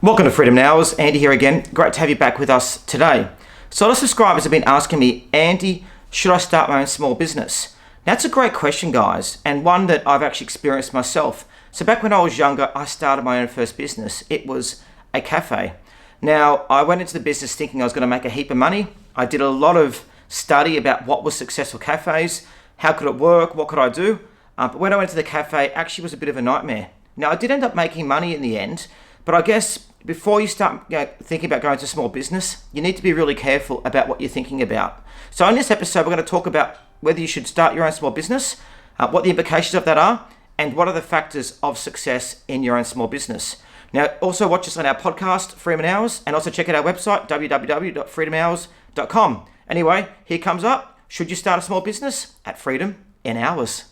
Welcome to Freedom Hours. Andy here again. Great to have you back with us today. So a lot of subscribers have been asking me, Andy, should I start my own small business? Now, that's a great question, guys, and one that I've actually experienced myself. So back when I was younger, I started my own first business. It was a cafe. Now, I went into the business thinking I was going to make a heap of money. I did a lot of study about what was successful cafes, how could it work, what could I do? But when I went to the cafe, it actually was a bit of a nightmare. Now, I did end up making money in the end, but I guess before you start thinking about going to small business, you need to be really careful about what you're thinking about. So in this episode, we're going to talk about whether you should start your own small business, what the implications of that are, and what are the factors of success in your own small business. Now, also watch us on our podcast, Freedominhours, and also check out our website, www.freedomhours.com. Anyway, here comes up. Should you start a small business? At Freedom in Hours.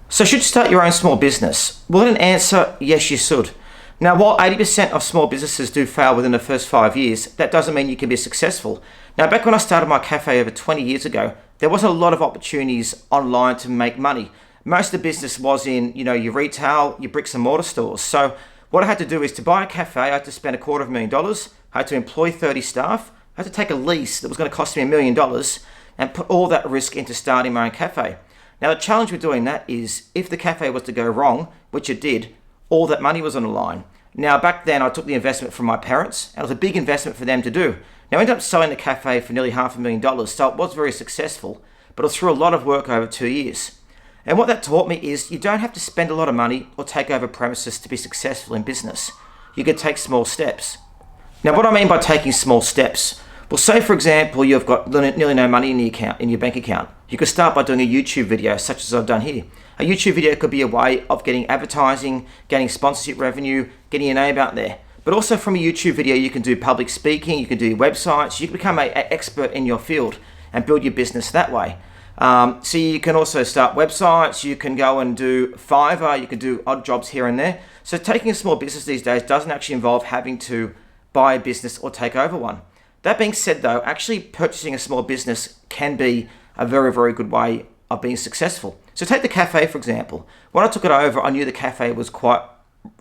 So should you start your own small business? Well, an answer, yes, you should. Now, while 80% of small businesses do fail within the first 5 years, that doesn't mean you can be successful. Now, back when I started my cafe over 20 years ago, there wasn't a lot of opportunities online to make money. Most of the business was in, your retail, your bricks and mortar stores. So what I had to do is to buy a cafe, I had to spend $250,000. I had to employ 30 staff. I had to take a lease that was going to cost me $1 million and put all that risk into starting my own cafe. Now, the challenge with doing that is if the cafe was to go wrong, which it did, all that money was on the line. Now, back then, I took the investment from my parents, and it was a big investment for them to do. Now, I ended up selling the cafe for nearly $500,000, so it was very successful, but it was through a lot of work over 2 years. And what that taught me is you don't have to spend a lot of money or take over premises to be successful in business. You can take small steps. Now, what I mean by taking small steps, well, say for example, you've got nearly no money in your bank account. You could start by doing a YouTube video, such as I've done here. A YouTube video could be a way of getting advertising, getting sponsorship revenue, getting your name out there. But also from a YouTube video, you can do public speaking, you can do websites, you can become an expert in your field and build your business that way. So you can also start websites, you can go and do Fiverr, you can do odd jobs here and there. So taking a small business these days doesn't actually involve having to buy a business or take over one. That being said though, actually purchasing a small business can be a very, very good way of being successful. So take the cafe, for example. When I took it over, I knew the cafe was quite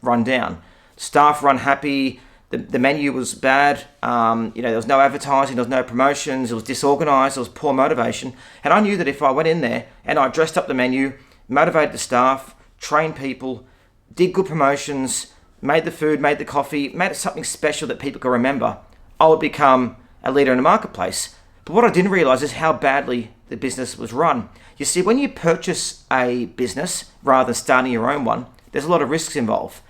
run down. Staff were unhappy, the menu was bad, there was no advertising, there was no promotions, it was disorganized, there was poor motivation. And I knew that if I went in there and I dressed up the menu, motivated the staff, trained people, did good promotions, made the food, made the coffee, made it something special that people could remember, I would become a leader in the marketplace. But what I didn't realize is how badly the business was run. You see, when you purchase a business rather than starting your own one, there's a lot of risks involved.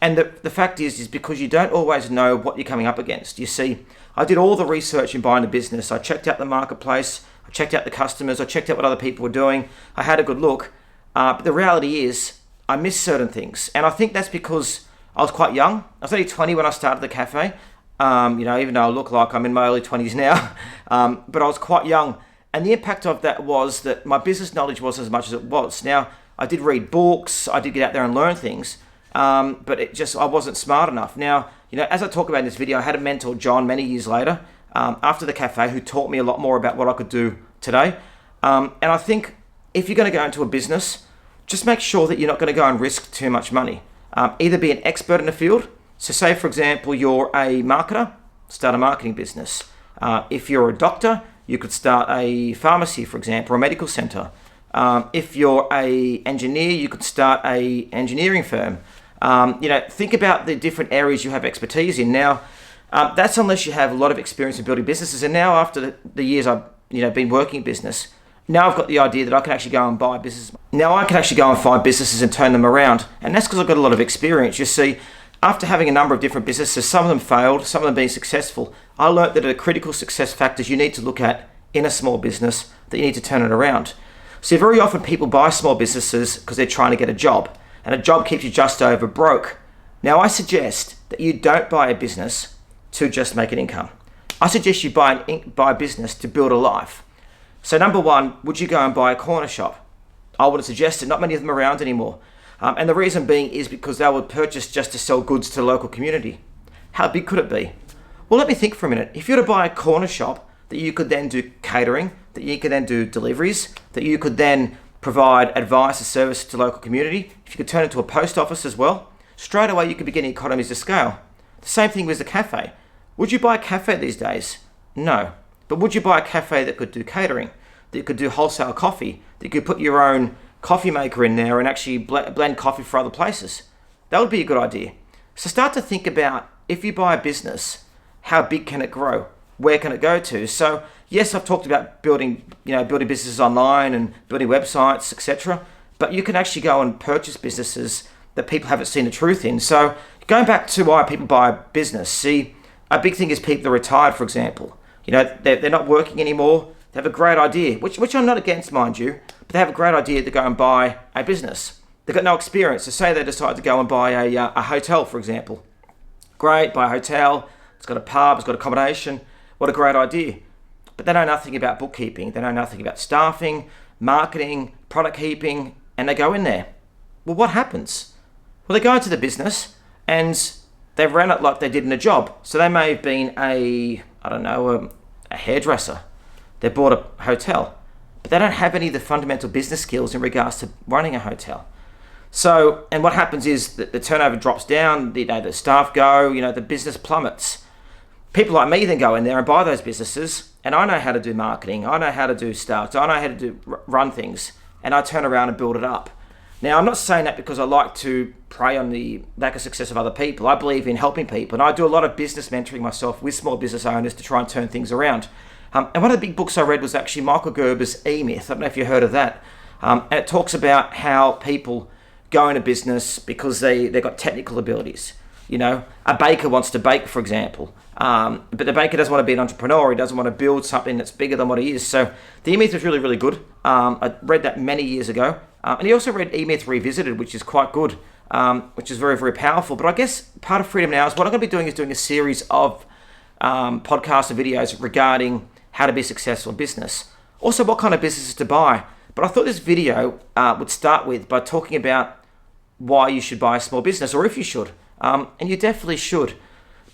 And the fact is because you don't always know what you're coming up against. You see, I did all the research in buying a business. I checked out the marketplace, I checked out the customers, I checked out what other people were doing. I had a good look. But the reality is I missed certain things. And I think that's because I was quite young. I was only 20 when I started the cafe. Even though I look like I'm in my early 20s now, but I was quite young. And the impact of that was that my business knowledge wasn't as much as it was. Now, I did read books, I did get out there and learn things, but I wasn't smart enough. Now, as I talk about in this video, I had a mentor, John, many years later, after the cafe, who taught me a lot more about what I could do today. And I think if you're going to go into a business, just make sure that you're not going to go and risk too much money. Either be an expert in the field. So say, for example, you're a marketer, start a marketing business. If you're a doctor, you could start a pharmacy, for example, or a medical center. If you're an engineer, you could start an engineering firm. Think about the different areas you have expertise in. Now, that's unless you have a lot of experience in building businesses. And now after the years I've been working in business, now I've got the idea that I can actually go and buy a business. Now I can actually go and find businesses and turn them around. And that's because I've got a lot of experience. You see, after having a number of different businesses, some of them failed, some of them being successful, I learned that the critical success factors you need to look at in a small business, that you need to turn it around. So very often people buy small businesses because they're trying to get a job, and a job keeps you just over broke. Now I suggest that you don't buy a business to just make an income. I suggest you buy a business to build a life. So number one, would you go and buy a corner shop? I would suggest it. Not many of them are around anymore. And the reason being is because they would purchase just to sell goods to the local community. How big could it be? Well, let me think for a minute. If you were to buy a corner shop that you could then do catering, that you could then do deliveries, that you could then provide advice and service to local community. If you could turn it into a post office as well, straight away you could be getting economies of scale. The same thing with the cafe. Would you buy a cafe these days? No. But would you buy a cafe that could do catering, that you could do wholesale coffee, that you could put your own coffee maker in there and actually blend coffee for other places? That would be a good idea. So start to think about, if you buy a business, how big can it grow? Where can it go to? So yes, I've talked about building businesses online and building websites, etc. But you can actually go and purchase businesses that people haven't seen the truth in. So going back to why people buy a business, see, a big thing is people are retired, for example. They're not working anymore. They have a great idea, which I'm not against, mind you, but they have a great idea to go and buy a business. They've got no experience. So say they decide to go and buy a hotel, for example. Great, buy a hotel. It's got a pub, it's got accommodation. What a great idea. But they know nothing about bookkeeping. They know nothing about staffing, marketing, product keeping, and they go in there. Well, what happens? Well, they go into the business and they ran it like they did in a job. So they may have been a hairdresser. They bought a hotel, but they don't have any of the fundamental business skills in regards to running a hotel. So, and what happens is that the turnover drops down, the staff go, the business plummets. People like me then go in there and buy those businesses, and I know how to do marketing, I know how to do staff, I know how to run things, and I turn around and build it up. Now, I'm not saying that because I like to prey on the lack of success of other people. I believe in helping people, and I do a lot of business mentoring myself with small business owners to try and turn things around. And one of the big books I read was actually Michael Gerber's E-Myth. I don't know if you heard of that. And it talks about how people go into business because they've got technical abilities. A baker wants to bake, for example, but the baker doesn't want to be an entrepreneur. He doesn't want to build something that's bigger than what he is. So the E-Myth is really, really good. I read that many years ago. And he also read E-Myth Revisited, which is quite good, which is very, very powerful. But I guess part of Freedom Now is what I'm going to be doing is doing a series of podcasts and videos regarding how to be successful in business. Also, what kind of businesses to buy. But I thought this video would start with by talking about why you should buy a small business, or if you should. And you definitely should.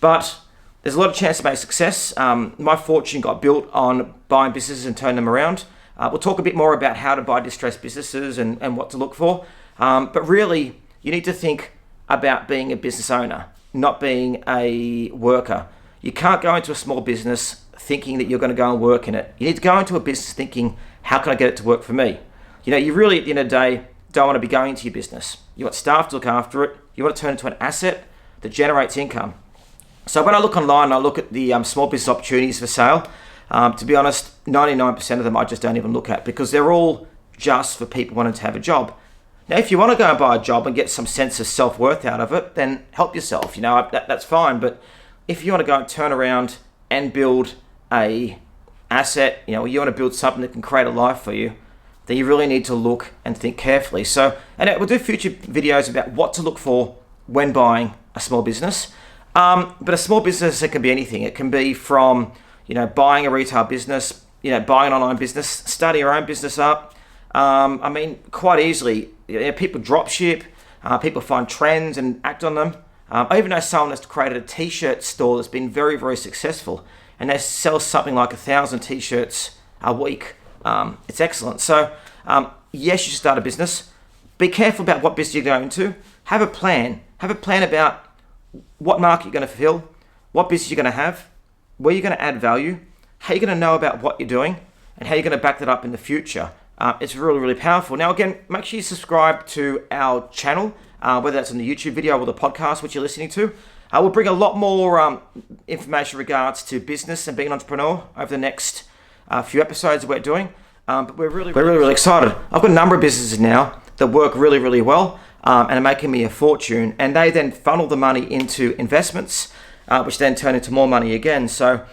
But there's a lot of chance to make success. My fortune got built on buying businesses and turning them around. We'll talk a bit more about how to buy distressed businesses and what to look for. But really, you need to think about being a business owner, not being a worker. You can't go into a small business thinking that you're going to go and work in it. You need to go into a business thinking, how can I get it to work for me? You really, at the end of the day, don't want to be going into your business. You want staff to look after it. You want to turn it into an asset that generates income. So when I look online, I look at the small business opportunities for sale. To be honest, 99% of them I just don't even look at, because they're all just for people wanting to have a job. Now, if you want to go and buy a job and get some sense of self-worth out of it, then help yourself. That's fine. But if you want to go and turn around and build a asset, you want to build something that can create a life for you, then you really need to look and think carefully. So, and we'll do future videos about what to look for when buying a small business. But a small business, it can be anything. It can be from, buying a retail business, buying an online business, starting your own business up. Quite easily, people drop ship, people find trends and act on them. I even know someone that's created a t-shirt store that's been very, very successful, and they sell something like 1,000 t-shirts a week. It's excellent. So, yes, you should start a business. Be careful about what business you're going into. Have a plan. Have a plan about what market you're going to fulfill, what business you're going to have, where you're going to add value, how you're going to know about what you're doing, and how you're going to back that up in the future. It's really, really powerful. Now, again, make sure you subscribe to our channel, whether that's on the YouTube video or the podcast which you're listening to. We'll bring a lot more information in regards to business and being an entrepreneur over the next few episodes that we're doing. But we're really excited. I've got a number of businesses now that work really, really well and are making me a fortune. And they then funnel the money into investments, which then turn into more money again. So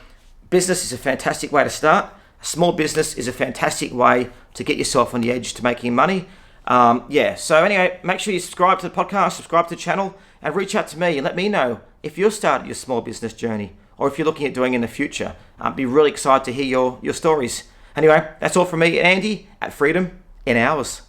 business is a fantastic way to start. A small business is a fantastic way to get yourself on the edge to making money. So anyway, make sure you subscribe to the podcast, subscribe to the channel, and reach out to me and let me know if you're starting your small business journey or if you're looking at doing it in the future. I'd be really excited to hear your stories. Anyway, that's all from me, Andy, at Freedom in Hours.